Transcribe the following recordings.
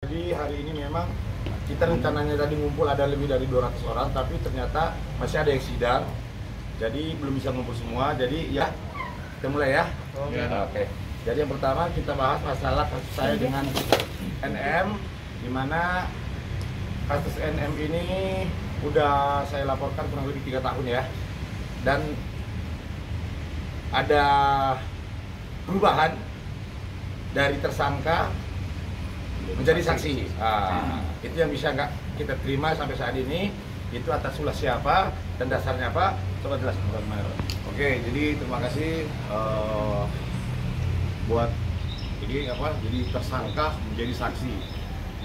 Jadi hari ini memang kita rencananya tadi ngumpul ada lebih dari 200 orang, tapi ternyata masih ada yang sidang. Jadi belum bisa ngumpul semua. Jadi ya kita mulai ya. Oke. Jadi yang pertama kita bahas masalah kasus saya dengan NM, di mana kasus NM ini udah saya laporkan kurang lebih 3 tahun ya. Dan ada perubahan dari tersangka menjadi saksi. Itu yang bisa nggak kita terima sampai saat ini. Itu atas ulah siapa dan dasarnya apa? Coba jelaskan. Oke, jadi terima kasih buat ini apa? Jadi tersangka menjadi saksi.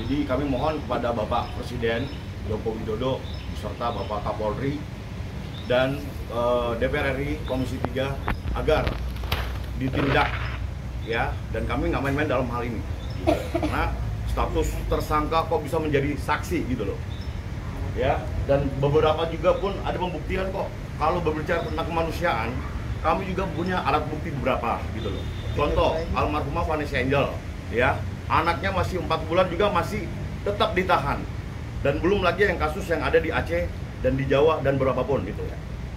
Jadi kami mohon kepada Bapak Presiden Joko Widodo beserta Bapak Kapolri dan DPR RI Komisi 3 agar ditindak ya, dan kami nggak main-main dalam hal ini. Karena status tersangka kok bisa menjadi saksi gitu loh ya, dan beberapa juga pun ada pembuktian kok. Kalau berbicara tentang kemanusiaan, kami juga punya alat bukti beberapa gitu loh. Contoh almarhumah Vanessa Angel ya, anaknya masih 4 bulan juga masih tetap ditahan, dan belum lagi yang kasus yang ada di Aceh dan di Jawa dan beberapa pun gitu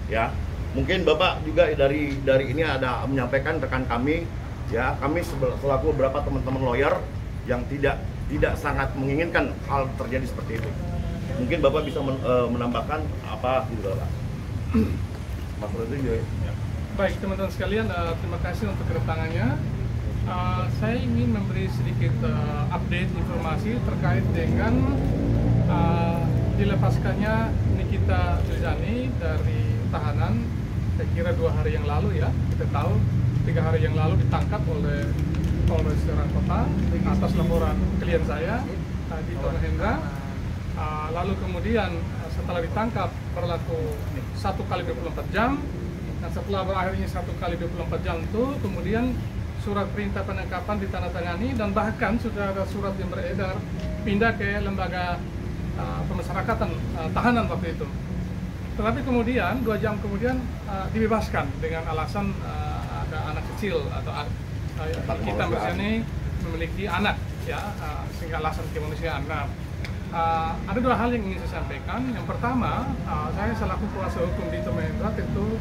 ya. Mungkin Bapak juga dari ini ada menyampaikan rekan kami ya, kami selaku beberapa teman-teman lawyer yang tidak sangat menginginkan hal terjadi seperti itu. Mungkin Bapak bisa menambahkan apa gitu Bapak. Mas Rodri. Baik teman-teman sekalian, terima kasih untuk kedatangannya. Saya ingin memberi sedikit update informasi terkait dengan dilepaskannya Nikita Mirzani dari tahanan. Saya kira 2 hari yang lalu ya, kita tahu 3 hari yang lalu ditangkap oleh Polres Serang Kota atas laporan klien saya di Hendra. Lalu kemudian setelah ditangkap berlaku 1 kali 24 jam, dan setelah berakhirnya 1 kali 24 jam itu kemudian surat perintah penangkapan ditandatangani, dan bahkan sudah ada surat yang beredar pindah ke lembaga pemasyarakatan tahanan waktu itu. Tetapi kemudian 2 jam kemudian dibebaskan dengan alasan ada anak kecil atau kita Mirzani memiliki anak ya, sehingga alasan kemanusiaan. Nah, ada 2 hal yang ingin saya sampaikan. Yang pertama, saya selaku kuasa hukum di Hendra tentu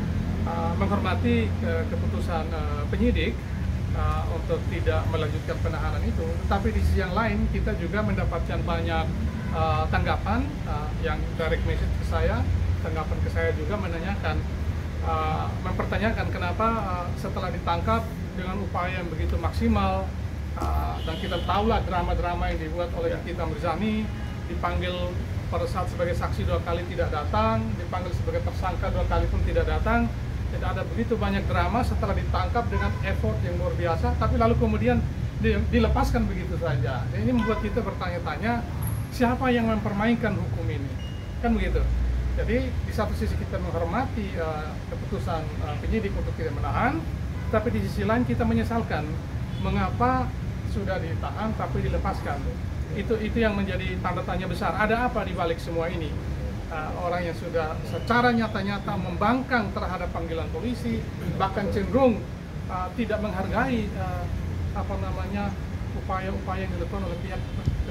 menghormati keputusan penyidik untuk tidak melanjutkan penahanan itu. Tetapi di sisi yang lain kita juga mendapatkan banyak tanggapan yang direct message ke saya. Tanggapan ke saya juga menanyakan, mempertanyakan kenapa setelah ditangkap dengan upaya yang begitu maksimal, dan kita tahulah drama-drama yang dibuat oleh Nikita Mirzani, dipanggil pada saat sebagai saksi 2 kali tidak datang, dipanggil sebagai tersangka 2 kali pun tidak datang. Tidak ada begitu banyak drama setelah ditangkap dengan effort yang luar biasa, tapi lalu kemudian dilepaskan begitu saja. Dan ini membuat kita bertanya-tanya, siapa yang mempermainkan hukum ini? Kan begitu. Jadi di satu sisi kita menghormati keputusan penyidik untuk tidak menahan, tapi di sisi lain kita menyesalkan mengapa sudah ditahan tapi dilepaskan. Itu yang menjadi tanda tanya besar. Ada apa di balik semua ini? Orang yang sudah secara nyata-nyata membangkang terhadap panggilan polisi, bahkan cenderung tidak menghargai upaya-upaya yang dilakukan oleh pihak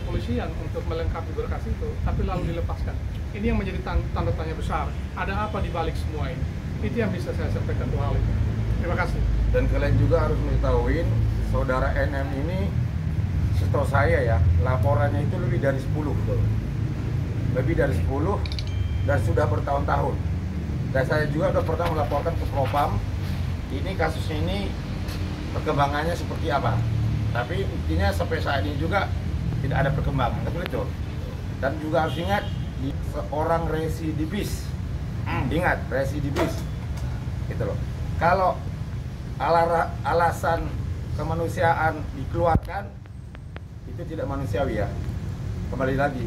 kepolisian untuk melengkapi berkas itu, tapi lalu dilepaskan. Ini yang menjadi tanda tanya besar. Ada apa di balik semua ini? Itu yang bisa saya sampaikan 2 hal itu. Terima kasih. Dan kalian juga harus mengetahui saudara NM ini, setahu saya ya, laporannya itu lebih dari 10 betul. Lebih dari 10 dan sudah bertahun-tahun. Dan saya juga sudah pernah melaporkan ke Propam. Ini kasusnya ini perkembangannya seperti apa. Tapi intinya sampai saat ini juga tidak ada perkembangan, betul itu. Dan juga harus ingat, seorang residivis. Ingat, residivis. Gitu loh. Kalau alasan kemanusiaan dikeluarkan, itu tidak manusiawi ya. Kembali lagi,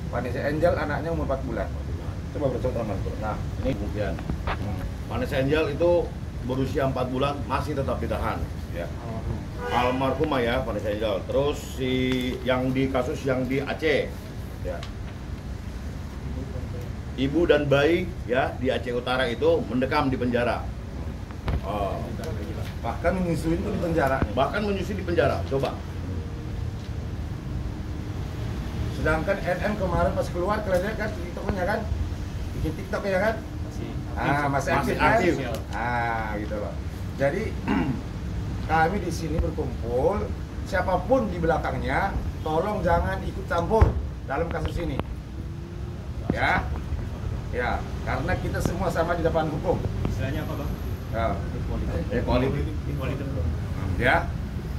Vanessa Angel anaknya umur 4 bulan. Coba bercontoh Mas. Nah, ini kemudian Vanessa Angel itu berusia 4 bulan masih tetap ditahan ya. Almarhumah ya Vanessa Angel. Terus yang di kasus yang di Aceh ya, ibu dan bayi ya di Aceh Utara itu mendekam di penjara. Bahkan menyusui itu di penjara. Bahkan menyusui di penjara. Coba. Sedangkan NM kemarin pas keluar kalian lihat kan TikToknya kan, bikin TikTok ya kan? Masih aktif kan? Gitu loh. Jadi kami di sini berkumpul, siapapun di belakangnya, tolong jangan ikut campur dalam kasus ini. Ya, karena kita semua sama di depan hukum. Istilahnya apa, Bang? Equality. Ya,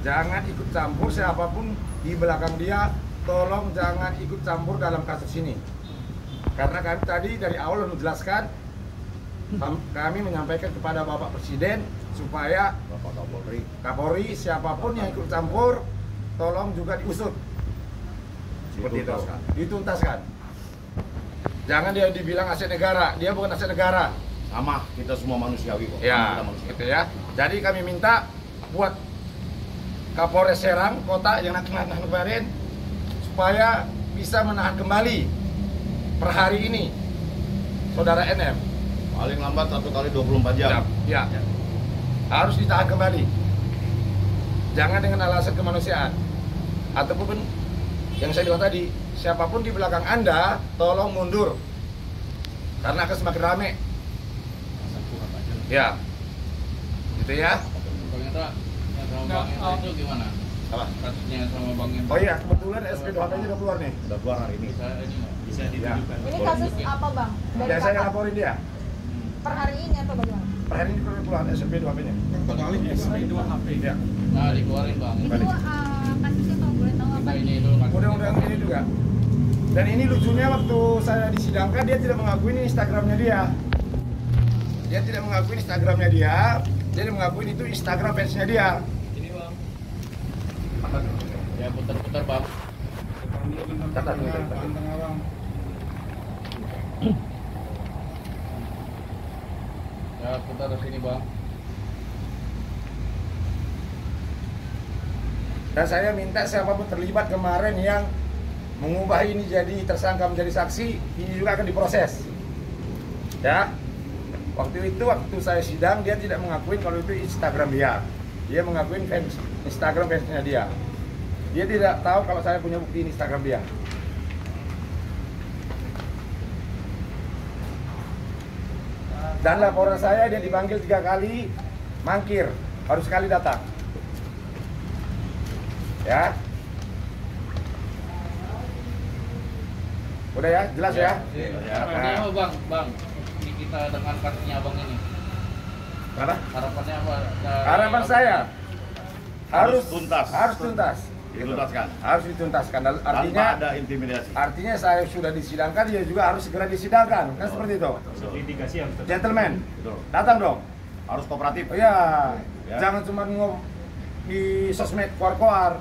jangan ikut campur siapapun di belakang dia, tolong jangan ikut campur dalam kasus ini. Karena kami tadi dari awal menjelaskan, kami menyampaikan kepada Bapak Presiden supaya Bapak Kapolri siapapun yang ikut campur, tolong juga diusut. Seperti itu, dituntaskan. Jangan dia dibilang aset negara, dia bukan aset negara. Sama, kita semua manusiawi kok. Ya, Kita manusia. gitu ya. Jadi kami minta buat Kapolres Serang Kota yang nahan kemarin supaya bisa menahan kembali per hari ini saudara NM. Paling lambat 1 kali 24 jam. Ya. Harus ditahan kembali. Jangan dengan alasan kemanusiaan. Ataupun yang saya bilang tadi, siapapun di belakang Anda, tolong mundur. Karena akan semakin rame. Ya. Gitu ya. Bang Indra, yang sama Bang Indra itu gimana? Apa? Kasusnya sama Bang Indra. Oh iya, kebetulan SP2HP-nya udah keluar nih. Udah keluar hari ini. Bisa ditunjukkan. Ini kasus apa bang? Dari Dan saya kapan? laporin dia. Per hari ini atau bagaimana? Per hari ini keluar SP2HP-nya. Kali SP2 HP. Ya. Nah, dikeluarin Bang. Itu kasusnya kalau boleh tahu apa? Kita ini dulu kan. Undang-undang ini juga. Dan ini lucunya waktu saya disidangkan dia tidak mengakui ini Instagramnya dia. Dia tidak mengakui Instagramnya dia. Dia mengakui itu Instagram fansnya dia. Ini Bang. Ya putar-putar Bang. Catat. Tengah bang. Ya putar ke sini Bang. Dan saya minta siapapun terlibat kemarin yang mengubah ini jadi tersangka menjadi saksi, ini juga akan diproses. Ya. Waktu saya sidang dia tidak mengakui kalau itu Instagram dia. Dia mengakui Instagram fansnya dia. Dia tidak tahu kalau saya punya bukti ini Instagram dia. Dan laporan saya dia dipanggil 3 kali, mangkir, baru sekali datang. Ya. Udah ya, jelas ya? Harapannya apa Bang? Bang, ini kita dengan kasusnya Abang ini. Apa? Harapannya apa? Harapan saya Harus tuntas. Harus tuntas. Dituntaskan. Harus dituntaskan. Tanpa Artinya ada intimidasi. artinya saya sudah disidangkan, dia juga harus segera disidangkan. Kan seperti itu. Litigasi harus tetap. Gentleman, Betul. datang dong. Harus kooperatif. Oh iya, Ya. jangan cuma di sosmed keluar-keluar.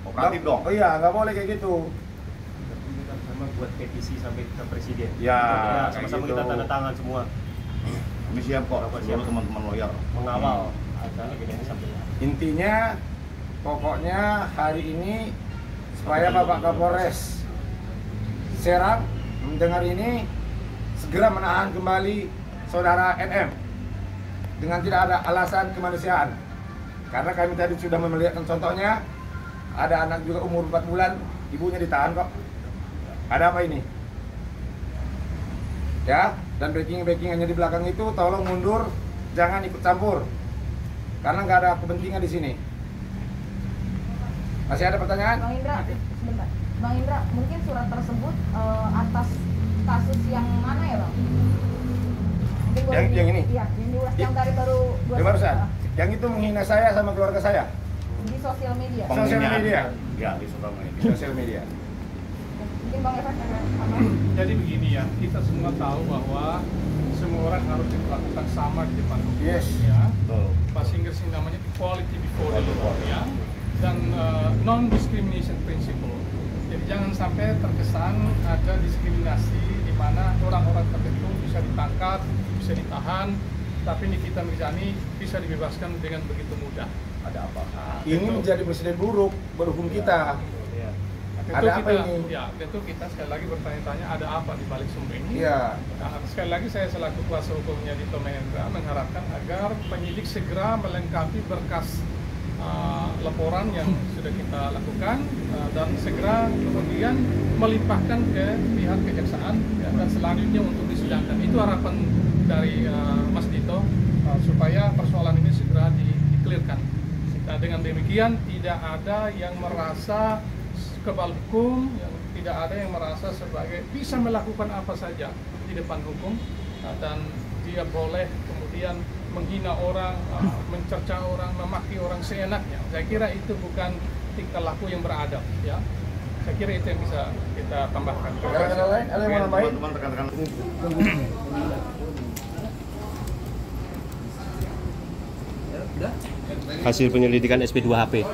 Kooperatif dong. Oh iya, nggak boleh kayak gitu. Sama buat petisi sampai ke presiden. Ya, Sama-sama kayak kita gitu. tanda tangan semua Kami siap kok. Seluruh teman-teman lawyer. mengawal agar ini sampai. Intinya, pokoknya hari ini supaya Bapak Kapolres Serang mendengar ini segera menahan kembali saudara NM dengan tidak ada alasan kemanusiaan. Karena kami tadi sudah melihatkan contohnya, ada anak juga umur 4 bulan, ibunya ditahan kok. Ada apa ini? Ya, dan backing-backingannya di belakang itu tolong mundur, jangan ikut campur. Karena nggak ada kepentingan di sini. Masih ada pertanyaan? Bang Indra, sebentar. Bang Indra, mungkin surat tersebut atas kasus yang mana ya bang? Mungkin boleh Yang ini? Iya, yang diulas yang tadi baru Yang barusan? Yang itu menghina saya sama keluarga saya di sosial media. Sosial media. Ya, di sosial media. di sosial media. Mungkin Bang Evan ada apa? Jadi begini ya, kita semua tahu bahwa semua orang harus diperlakukan sama di depan hukum. Yes. Ya. Betul. Bahasa Inggris ini namanya equality before the law ya. Dan non-discrimination principle. Jadi jangan sampai terkesan ada diskriminasi di mana orang-orang tertentu bisa ditangkap, bisa ditahan, tapi Nikita Mirzani bisa dibebaskan dengan begitu mudah. Ada apa? Ini menjadi presiden buruk berhukum kita. Ya. Tentu Ada apa kita, ini? Ya, tentu kita sekali lagi bertanya-tanya ada apa di balik semua ini. Iya. Nah, sekali lagi saya selaku kuasa hukumnya Dito Mahendra mengharapkan agar penyidik segera melengkapi berkas laporan yang sudah kita lakukan dan segera kemudian melimpahkan ke pihak kejaksaan ya, dan selanjutnya untuk disidangkan. Itu harapan dari Mas Dito supaya persoalan ini segera di-clearkan. Nah, dengan demikian tidak ada yang merasa kebal hukum, tidak ada yang merasa sebagai bisa melakukan apa saja di depan hukum dan dia boleh kemudian menghina orang, mencerca orang, memaki orang seenaknya. Saya kira itu bukan tingkah laku yang beradab, ya. Saya kira itu yang bisa kita tambahkan. Ada lain? Ada yang mau nambahin? Teman-teman rekan-rekan. Hasil penyelidikan SP2HP.